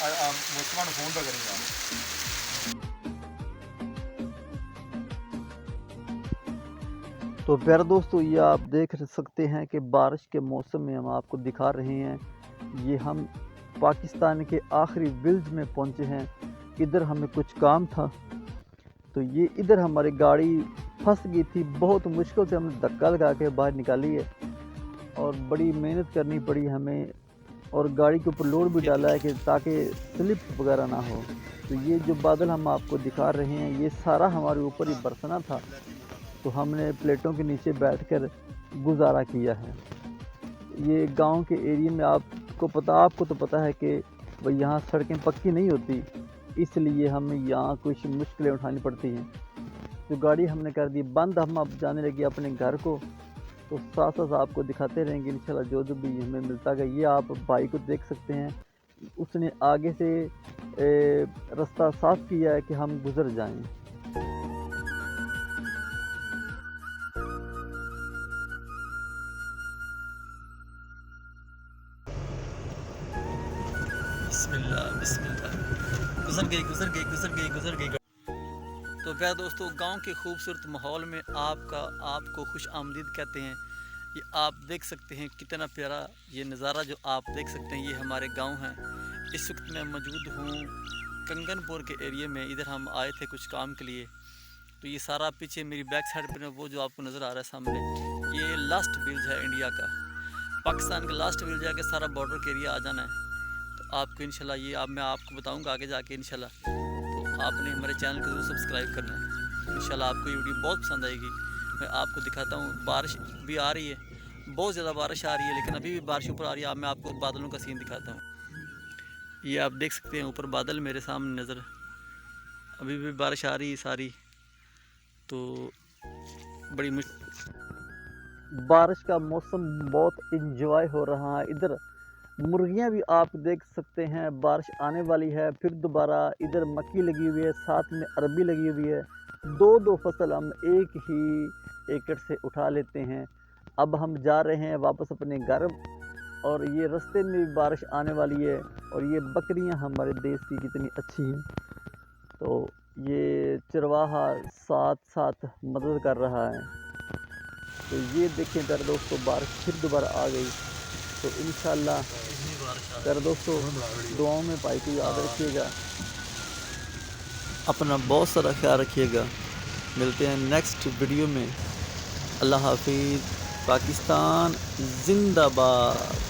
मुसलमान फोन तो करेंगे। तो प्यारे दोस्तों, ये आप देख सकते हैं कि बारिश के मौसम में हम आपको दिखा रहे हैं। ये हम पाकिस्तान के आखिरी विलेज में पहुंचे हैं। इधर हमें कुछ काम था, तो ये इधर हमारी गाड़ी फंस गई थी। बहुत मुश्किल से हमने धक्का लगा के बाहर निकाली है और बड़ी मेहनत करनी पड़ी हमें, और गाड़ी के ऊपर लोड भी डाला है कि ताकि स्लिप वगैरह ना हो। तो ये जो बादल हम आपको दिखा रहे हैं, ये सारा हमारे ऊपर ही बरसना था, तो हमने प्लेटों के नीचे बैठकर गुजारा किया है। ये गांव के एरिया में आपको तो पता है कि भाई यहाँ सड़कें पक्की नहीं होती, इसलिए हमें यहाँ कुछ मुश्किलें उठानी पड़ती हैं। तो गाड़ी हमने कर दी बंद, हम अब जाने लगे अपने घर को। तो साथ साथ आपको दिखाते रहेंगे इंशाल्लाह जो भी हमें मिलता गया। ये आप भाई को देख सकते हैं, उसने आगे से रास्ता साफ़ किया है कि हम गुजर जाएं। बिस्मिल्लाह बिस्मिल्लाह। गुजर गई। तो प्यारे दोस्तों, गांव के खूबसूरत माहौल में आपको खुश आमदीद कहते हैं। ये आप देख सकते हैं कितना प्यारा ये नज़ारा जो आप देख सकते हैं, ये हमारे गांव है। इस वक्त मैं मौजूद हूँ कंगनपुर के एरिया में। इधर हम आए थे कुछ काम के लिए। तो ये सारा पीछे मेरी बैक साइड पर वो जो आपको नज़र आ रहा है सामने, ये लास्ट विलेज है इंडिया का। पाकिस्तान का लास्ट विलेज है कि सारा बॉर्डर के एरिया आ जाना है। तो आपको इंशाल्लाह ये मैं आपको बताऊंगा आगे जाके इंशाल्लाह। तो आपने हमारे चैनल को ज़रूर सब्सक्राइब करना है। इंशाल्लाह आपको ये वीडियो बहुत पसंद आएगी। मैं आपको दिखाता हूँ, बारिश भी आ रही है, बहुत ज़्यादा बारिश आ रही है, लेकिन अभी भी बारिश ऊपर आ रही है। अब मैं आपको बादलों का सीन दिखाता हूँ। ये आप देख सकते हैं ऊपर बादल मेरे सामने नज़र, अभी भी बारिश आ रही है सारी। तो बड़ी बारिश का मौसम बहुत इंजॉय हो रहा है। इधर मुर्गियां भी आप देख सकते हैं, बारिश आने वाली है। फिर दोबारा इधर मक्की लगी हुई है, साथ में अरबी लगी हुई है। दो फसल हम एक ही एकड़ से उठा लेते हैं। अब हम जा रहे हैं वापस अपने घर, और ये रास्ते में भी बारिश आने वाली है। और ये बकरियां हमारे देश की कितनी अच्छी हैं। तो ये चरवाहा साथ साथ मदद कर रहा है। तो ये देखें प्यारे दोस्तों, बारिश फिर दोबारा आ गई। तो इंशाल्लाह प्यारे दोस्तों, दुआओं में भाई को याद रखिएगा, अपना बहुत सारा ख्याल रखिएगा। मिलते हैं नेक्स्ट वीडियो में। अल्लाह हाफिज़। पाकिस्तान जिंदाबाद।